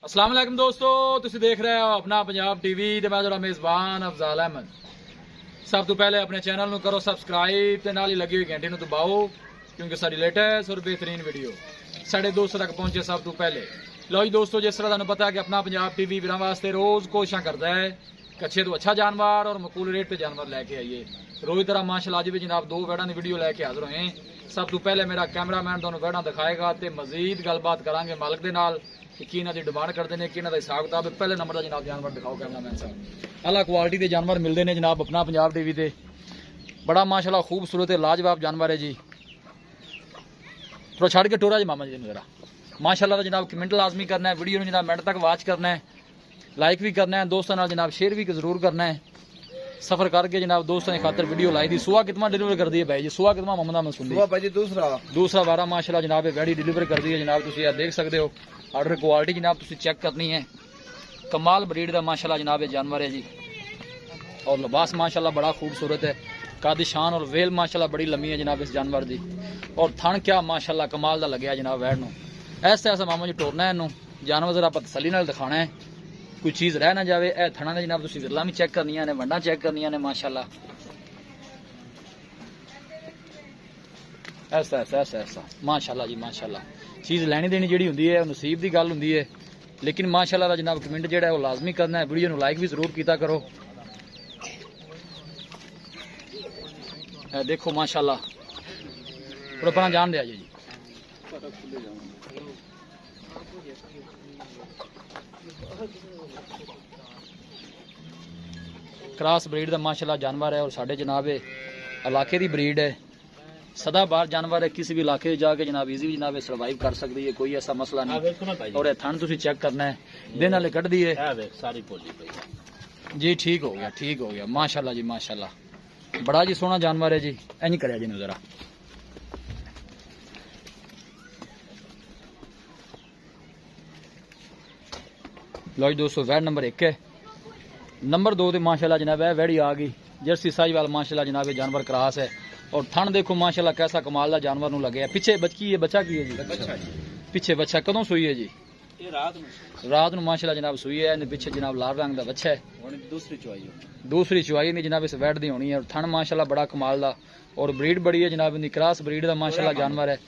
अस्सलाम वालेकुम दोस्तों, तुसीं देख रहे हो अपना पंजाब टीवी ते मैं तुहाडा मेज़बान अफजाल अहमद। सब तो पहले अपने चैनल नूं करो सबसक्राइब ते नाल ही लगी हुई घंटी नूं दबाओ क्योंकि साडी लेटेस्ट और बेहतरीन वीडियो साडे दोस्तों तक पहुंचे सब तो पहले। लो जी दोस्तों, जिस तरह तुहानूं पता है कि अपना पंजाब टीवी वीरां वास्ते रोज़ कोशिशां करदा है कि अच्छे तो अच्छा जानवर और मकूल रेट पे जानवर लैके आइए। रोज़ तरह माशाअल्लाह अज भी जनाब दो वैड़ां की वीडियो लैके हाजिर होए। सब तो पहले मेरा कैमरामैन तुहानूं वैड़ां दिखाएगा तो मजीद गलबात करांगे मालिक दे नाल कि की इन्हां दी डिमांड करते हैं, कि इन्हां दा हिसाब किताब। पहले नंबर का जनाब जानवर दिखाओ कैमरामैन साहब। अला क्वालिटी के जानवर मिलते हैं जनाब अपना पंजाब टीवी ते। बड़ा माशाअल्लाह खूबसूरत है, लाजवाब जानवर है जी। थोड़ा छड़ के टोरा जी मामा जी जरा माशाअल्लाह जनाब कमेंट लाजमी करना है, वीडियो जनाब मिनट तक वॉच करना है, लाइक भी करना है, दोस्तों नाल जनाब शेयर भी जरूर करना है। सफर करके जनाब दोस्तों की खातर वीडियो लाई दी। सुहा कितना डिलीवर कर दी है भाई जी? सुहा कितना मोहम्मद मैं सुन भाई दूसरा बारह माशाअल्लाह जनाब वैड़ी डिलीवर कर दी है जनाब। तुम यार देख सकते हो ऑर्डर क्वालिटी जनाब तुम चेक करनी है। कमाल ब्रीड का माशाअल्लाह जनाब ये जानवर है जी। और लिबास माशाअल्लाह बड़ा खूबसूरत है, कादी शान और वेल माशाअल्लाह बड़ी लम्बी है जनाब इस जानवर की। और थन क्या माशाअल्लाह कमाल का लगे जनाब वैड़ नूं। ऐसा ऐसा मामा जी टोरना है इनू जानवर जरा आप तसली नाल दिखाना है, कोई चीज़ रह ना जाए। ए थना ने जनाब तुसीं विरला भी चेक करनियां ने, वंडा चेक करनियां ने माशाअल्लाह। ऐसा ऐसा ऐसा ऐसा माशाअल्लाह जी माशाअल्लाह। चीज़ लैनी देनी जी होंदी है नसीब की गल होंदी है, लेकिन माशाअल्लाह जनाब कमेंट जो है वो लाजमी करना है। वीडियो नूं लाइक भी जरूर किया करो। देखो माशाअल्लाह थोड़ा अपना जान दिया जी। क्रॉस ब्रीड का माशाअल्लाह जानवर है और साढ़े जनाब इलाके की ब्रीड है, सदाबहार जानवर है। किसी भी इलाके जाके जनाब इजी जनाब सर्वाइव कर सकती है, कोई ऐसा मसला नहीं। और थन तुम चेक करना है, दिन वाले कट दी है सारी जी। ठीक हो गया, ठीक हो गया माशाअल्लाह जी माशाअल्लाह। बड़ा जी सोहना जानवर है जी। इंज करिया जी जरा लो जी दोस्तों, वैड नंबर 1 है। नंबर 2 तो माशाअल्लाह जनाब है वैड़ी आ गई जर्सी साहिवाल माशाअल्लाह जनाब जानवर क्रॉस है। और थन देखो माशाअल्लाह कैसा कमाल का जानवर नूं लगे। पीछे बचकी है, बच्चा की है जी? पीछे बच्चा कदों सुई है जी? रात नूं माशाअल्लाह जनाब सुई है। पीछे जनाब लाल रंग का बच्चा है। दूसरी चुवाई नहीं जनाब इस वैड दी होनी है। और थन माशाअल्लाह बड़ा कमाल का और ब्रीड बड़ी है जनाब इनकी, क्रॉस ब्रीड का माशाअल्लाह जानवर है।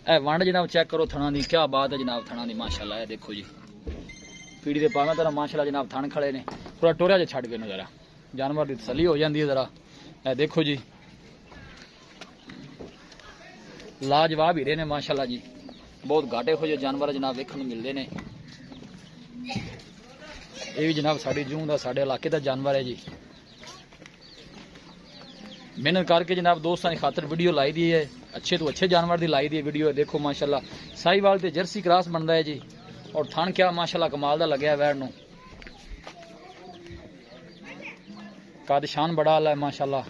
ए वंड जनाब चेक करो थना दी, क्या बात है जनाब थना दी माशाअल्लाह। देखो जी पीढ़ी के पावे तरह माशाअल्लाह जनाब थन खड़े ने। थोड़ा टोरिया जो छड़ के जरा जानवर की तसली हो जाती है जरा। ए देखो जी लाजवाब हीरे ने माशाअल्लाह जी। बहुत घाटे हो जानवर जनाब देखने मिलते हैं। ये भी जनाब साड़ी जूं का साढ़े इलाके का जानवर है जी। मेहनत करके जनाब दोस्तों की खातर वीडियो लाई दी है, अच्छे तो अच्छे जानवर की लाई दी है वीडियो। देखो माशाअल्लाह साहिवाल ते जर्सी क्रॉस बनता है जी। और थन क्या माशाअल्लाह कमाल का लगे वैड़ नूं, कद शान बड़ा आला है माशाअल्लाह।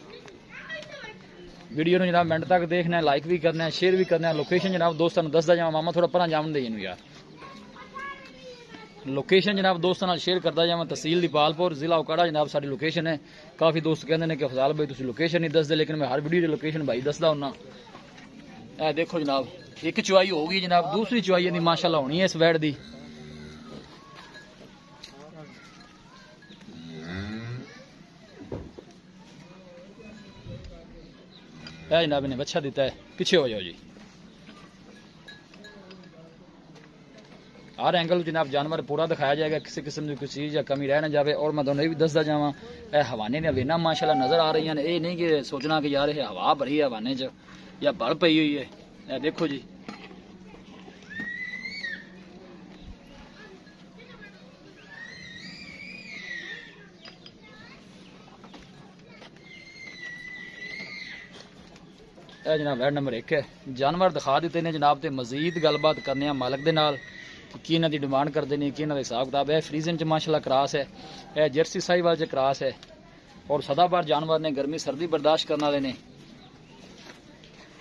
वीडियो जनाब मिनट तक देखना है, लाइक भी करना है, शेयर भी करना है। लोकेशन जनाब दोस्तों को दसदा जावां मामा, थोड़ा परा जावन दे यार। लोकेशन जनाब दोस्तों नाल शेयर करता जावां। तहसील दीपालपुर जिला उकाड़ा जनाब साडी लोकेशन है। काफ़ी दोस्त कहते हैं कि अफजाल भाई तुसीं लोकेशन नहीं दसदे, लेकिन मैं हर वीडियो की लोकेशन भाई दसदा हुन्ना। ए देखो जनाब एक चुवाई होगी जनाब, दूसरी चुवाई इहदी माशाअल्लाह होनी है इस वैड़ दी। जनाब ने बच्चा दिता है। पीछे हो जाओ जी। हर एंगल जनाब जानवर पूरा दिखाया जाएगा, किसी किस्म की कोई चीज़ या कमी रह ना जाए। और मैं दोनों भी दसदा जावां हवाने ने वेना माशाअल्लाह नज़र आ रही हैं। ये नहीं कि सोचना कि यार ये हवा भरी है हवाने च या बल पई हुई है। ए देखो जी जनाब वैड नंबर 1 है। जानवर दिखा दिते ने जनाब ते मजीद गलबात करने मालिक दे नाल कि इन्हां दी डिमांड करते हैं, कि इन्हां दा हिसाब किताब है। फ्रीजन च माशाअल्लाह क्रॉस है, यह जर्सी साहिवाल च क्रॉस है। और सदाबहार जानवर ने, गर्मी सर्दी बर्दाश्त करने वाले ने।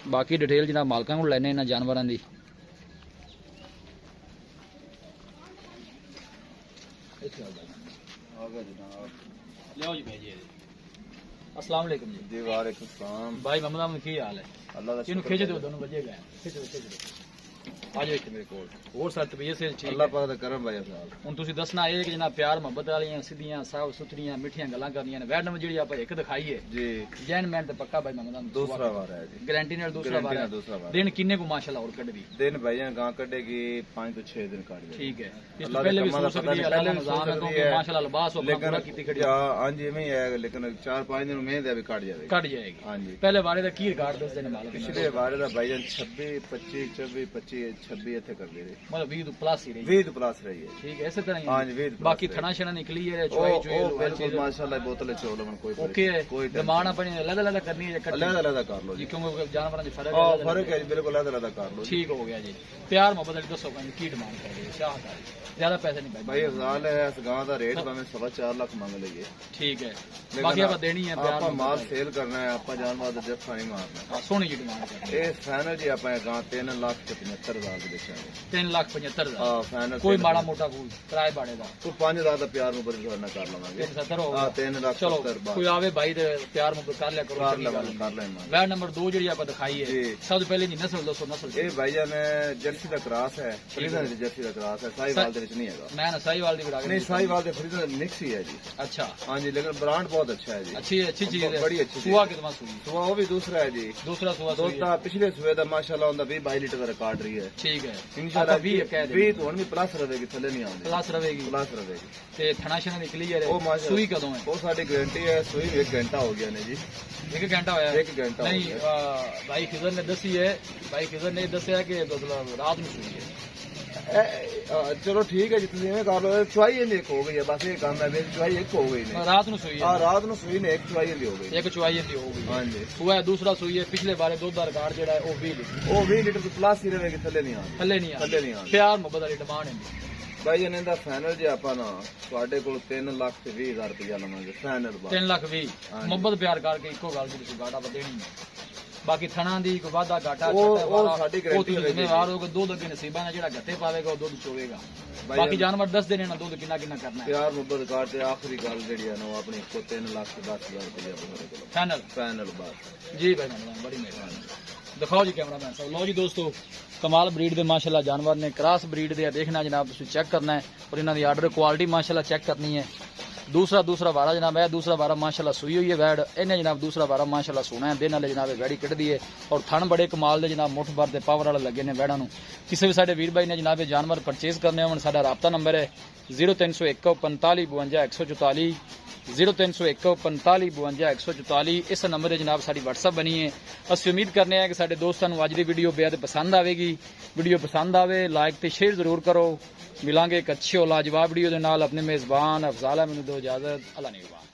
बाकी डिटेल जनाब मालकां को लैने इन्हां जानवरां दी। अस्सलाम वालेकुम जी। वालेकुम सलाम भाई मोहम्मद की हाल है? अल्लाह का इन्हू खिच दो दोनों बजे गए। आज एक मेरे कोल और सारी तबीयत से ठीक अल्लाह है। पाक दा करम भाई साहब। ਹੁਣ ਤੁਸੀਂ ਦੱਸਣਾ ਇਹ ਕਿ ਜਨਾਬ ਪਿਆਰ ਮੁਹੱਬਤ ਵਾਲੀਆਂ ਸਿੱਧੀਆਂ ਸਾਫ ਸੁਥਰੀਆਂ ਮਿੱਠੀਆਂ ਗੱਲਾਂ ਕਰਨੀਆਂ ਨੇ। ਵੈਡ ਨੰਬਰ ਜਿਹੜੀ ਆਪਾਂ ਇੱਕ ਦਿਖਾਈ ਹੈ जी ਜੈਨ ਮੈਨ ਤੇ ਪੱਕਾ ਭਾਈ ਮੰਗਦਾ दूसरा वार है जी। ਗਾਰੰਟੀ ਨਾਲ ਦੂਸਰਾ गारंटी ਵਾਰ ना ਹੈ। दूसरा वार। ਦਿਨ ਕਿੰਨੇ ਕੋ ਮਾਸ਼ਾਅੱਲਾ ਹੋਰ ਕੱਢਦੀ दिन भाईया गां कटेगी 5 तो 6 दिन काट जाएगी। ਠੀਕ ਹੈ। ਇਸ ਤੋਂ अल्लाह ਪਹਿਲੇ ਵੀ दे कम्मां ਸੋ दा ਸਕਦੀ पता ਹੈ नहीं, ਅੱਲਾਹ ਦਾ पहले भी ਨਿਜ਼ਾਮ ਹੈ सो ਕਿਉਂਕਿ सकदी है। ਮਾਸ਼ਾਅੱਲਾ ਲਿਬਾਸ ਉਹ ਆਪਣਾ ਪੂਰਾ ਕੀਤੀ ਖੜੀ ਹੈ। हाँ जी में ही है, लेकिन 4-5 दिन में भी काट जाएगी। ਕੱਢ ਜਾਏਗੀ। हाँ जी। ਪਹਿਲੇ ਵਾਰੇ ਦਾ ਕੀ ਰਿਕਾਰਡ ਦੱਸਦੇ ਨੇ ਮਾਲਕ पिछले बारे दा भाईजान 26 25 24 25 26 ਇੱਥੇ ਕਰ ਦੇ ਮਤਲਬ 20 ਤੋਂ ਪਲੱਸ ਹੀ ਰਹੀ 20 ਪਲੱਸ ਰਹੀ ਹੈ। ਠੀਕ ਹੈ ਇਸੇ ਤਰ੍ਹਾਂ ਹੀ हाँ जी 20 ਬਾਕੀ ਥਣਾ ਛਣਾ ਨਿਕਲੀ ਹੈ ਚੋਈ ਚੋਈ ਉਹ ਬਿਲਕੁਲ ਮਾਸ਼ਾਅੱਲਾ ਬੋਤਲ ਚੋਲ ਮਨ ਕੋਈ ਓਕੇ ਹੈ ਕੋਈ ਦਿਮਾਗ ਆਪਣੀ ਅਲੱਗ ਅਲੱਗ ਕਰਨੀ ਹੈ ਜਾਂ ਕੱਢਣੀ ਅੱਲਾਹ ਅੱਲਾਹ ਦਾ ਕਰ ਲਓ ਜੀ ਜੀ। ਕਿਉਂਕਿ ਜਾਨਵਰਾਂ ਦੇ ਫਰਕ ਹਾਂ ਹੈ ਫਰਕ ਹੈ ਜੀ, ਬਿਲਕੁਲ ਅੱਲਾਹ ਅੱਲਾਹ ਦਾ ਕਰ ਲਓ ਜੀ। ਠੀਕ ਹੋ ਗਿਆ ਜੀ। ਪਿਆਰ ਮੁਹੱਬਤ ਵਾਲੀ ਦੱਸੋ ਭਾਈ ਕੀ ਡਿਮਾਂਡ ਕਰਦੇ ਹੋ ਚਾਹ ਕਰ ਜ਼ਿਆਦਾ ਪੈਸੇ ਨਹੀਂ ਭਾਈ ਅਫਜ਼ਾਲ ਹੈ ਇਸ ਗਾਂ ਦਾ ਰੇਟ ਭਾਵੇਂ 4.5 ਲੱਖ ਮੰਗ ਲਈਏ। ਠੀਕ ਹੈ ਲੇਕਿਨ ਬਾਕੀ ਆਪਾਂ ਦੇਣੀ ਹੈ ਪਿਆਰ ਆਪਾਂ ਮਾਲ ਮੁਹੱਬਤ ਸੇਲ ਕਰਨਾ ਹੈ, ਆਪਾਂ ਜਾਨਵਰ ਦਾ ਜੱਫਾ ਨਹੀਂ ਮਾਰਨਾ। ਵਾਲੀ। ਸੋਹਣੀ ਜੀ ਡਿਮਾਂਡ ਕਰਦੇ ਇਹ ਫਾਈਨਲ ਜੀ ਆਪਾਂ ਇਹ ਗਾਂ 3,75,000 ਦੇ ਵੇਚਾਂਗੇ। 3,75,000 ਹਾਂ ਫਾਈਨਲ ਕੋਈ ਮਾੜਾ ਮੋਟਾ ਫੂਲ ਕਿਰਾਏ ਬਾੜੇ ਦਾ ਤੂੰ 5,000 ਦਾ ਪਿਆਰ ਨੂੰ ਬਰੀ ਕਰਨਾ ਕਰ ਲਵਾਂਗੇ। 370 ਹੋ ਹਾਂ ਗਿਆ 3,70,000 ਚਲੋ ਬਾਅਦ ਕੋਈ ਆਵੇ ਭਾਈ ਤੇ ਪਿਆਰ ਮੁਹੱਬਤ ਕਰ ਲਿਆ ਕਰੋ ਕਰ ਚੰਗੀ ਗੱਲ ਲਵਾਂਗੇ ਨਹੀਂ। ਕਰ ਲੈਣਾ। ਵੈਡ ਨੰਬਰ 2 ਜਿਹੜੀ ਆਪਾਂ ਦਿਖਾਈ ਹੈ ਜੀ। ਸਭ ਤੋਂ ਪਹਿਲੇ ਜੀ ਨਸਲ ਦੱਸੋ ਨਸਲ ਇਹ ਭਾਈਜਾਨ ਜਰਸੀ ਦਾ ਕ੍ਰਾਸ ਹੈ, ਫਰੀਦਨ ਦੀ ਜਰਸੀ ਦਾ ਕ੍ਰਾਸ ਹੈ, ਸਾਈਵਾਲ ਦੇ ਵਿੱਚ ਨਹੀਂ ਹੈਗਾ। ਮੈਂ ਨਾ ਸਾਈਵਾਲ ਦੀ ਵਿੜਾ ਨਹੀਂ ਸਾਈਵਾਲ ਦੇ ਫਰੀਦਨ ਮਿਕਸ ਹੀ ਹੈ ਜੀ। अच्छा हाँ जी, लेकिन ब्रांड बहुत अच्छा है जी। अच्छी चीज है बड़ी अच्छी सुहा कितना सुई सुबह वो भी दूसरा है जी। दूसरा सुहा दो सुई है। पिछले सुबह का माशाल्लाह उनका 20-22 लीटर का रिकॉर्ड रही है ठीक है इंशाल्लाह। 20 कह दे 20 तो हुण भी प्लस रहेगी, थल्ले नहीं आउंदी, प्लस रहेगी प्लस रहेगी। ते थना शना निकली है वो माशाल्लाह सुई कदों है वो साडी गारंटी है। सुई 1 घंटा हो गया ने जी। 1 घंटा होया 1 घंटा हो नहीं गया। भाई खिजर ने दसी है भाई खिजर ने दसिया कि मतलब रात में सुई है चलो ठीक है जी, तुम इवें कर लो। चुवाई इन्दी एक हो गई है, बस ये काम है मेरी चुवाई एक हो गई ने। रात में सुई हां है रात नु सुई ने एक चुवाई इन्दी हो गई। एक चुवाई दी हो गई हां जी। सुहा है दूसरा सुई है पिछले बारे दूध का रिकॉर्ड जेड़ा है वो 20 लीटर वो 20 लीटर तो प्लस ही रहेगी, थल्ले नहीं आउंदी। थल्ले नहीं थल्ले नहीं आ आउंदी। प्यार मुहब्बत वाली डिमांड है भाई ਇਹਨਾਂ ਦਾ ਫਾਈਨਲ ਜੇ ਆਪਾਂ ਨਾ ਤੁਹਾਡੇ ਕੋਲ 3,20,000 ਰੁਪਇਆ ਲਵਾਂਗੇ ਫਾਈਨਲ ਬਾਅਦ। 3,20,000 ਹਾਂਜੀ। ਮੁਹੱਬਤ ਪਿਆਰ ਕਰਕੇ ਇੱਕੋ ਗੱਲ ਦੀ ਤੁਸੀਂ ਗਾਟਾ ਦੇਣੀ ਹੈ। ਬਾਕੀ ਥਣਾ ਦੀ ਕੋਈ ਵਾਧਾ ਘਾਟਾ ਉਹ ਛੱਟਾ ਵਾਲਾ, ਸਾਡੀ ਉਹ guarantee ਤੁਸੀਂ ਹੋਵੇਗੀ। ਜ਼ਿੰਮੇਵਾਰ ਹੋਗੇ। ਦੁੱਧ ਅੱਗੇ ਨਸੀਬਾਂ ਨਾਲ ਜਿਹੜਾ ਗੱਤੇ ਪਾਵੇਗਾ ਉਹ ਦੁੱਧ ਚੋਵੇਗਾ। ਭਾਈ ਬਾਕੀ ਜਾਨਵਰ ਦੱਸਦੇ ਨੇ ਨਾ ਦੁੱਧ ਕਿੰਨਾ ਕਿੰਨਾ ਕਰਨਾ ਹੈ। ਪਿਆਰ ਮੁਹੱਬਤ ਕਰਦੇ ਆਖਰੀ ਗੱਲ ਜਿਹੜੀ ਹੈ ਨਾ ਉਹ ਆਪਣੀ ਕੋ 3,10,000 ਰੁਪਇਆ ਆਪਣੇ ਕੋਲ ਫਾਈਨਲ ਫਾਈਨਲ ਬਾਅਦ। ਜੀ ਭਾਈ ਮੇहरबान बड़ी मेहरबानी। ਦਿਖਾਓ ਜੀ ਕੈਮਰਾਮੈਨ ਸਾਹਿਬ। ਲਓ ਜੀ ਦੋਸਤੋ ਕਮਾਲ ਬਰੀਡ ਦੇ ਮਾਸ਼ਾਅੱਲਾ ਜਾਨਵਰ ਨੇ ਕ੍ਰਾਸ ਬਰੀਡ ਦੇ ਆ। ਦੇਖਣਾ ਜਨਾਬ ਤੁਸੀਂ ਚੈੱਕ ਕਰਨਾ ਹੈ ਔਰ ਇਹਨਾਂ ਦੀ ਆਰਡਰ ਕੁਆਲਿਟੀ ਮਾਸ਼ਾਅੱਲਾ ਚੈੱਕ ਕਰਨੀ ਹੈ। दूसरा वारा जनाब है, दूसरा वारा माशाल्लाह सुई हुई है वैड। इन्हें जनाब दूसरा वारा माशाल्लाह सोना है दिन वाले जनाब वैड़ी कटदी है और थन बड़े कमाल दे जनाब मुठ भर दे पावर वाले लगे ने वैड़ा नूं। किसी भी साडे वीर भाई ने जनाब जानवर परचेज करने होण साडा राबता नंबर है 0301 45 52 144 0301 45 52 144। इस नंबर से जनाब साडी WhatsApp बनी है। असं उम्मीद करने हैं कि साडे दोस्तां नूं अज दी वीडियो बेहद पसंद आवेगी। वीडियो पसंद आवे लाइक ते शेयर जरूर करो। मिलांगे एक अच्छी और लाजवाब वीडियो दे नाल। अपने मेज़बान अफजाल अहमद दो इजाजत। अल्लाह निगहबान।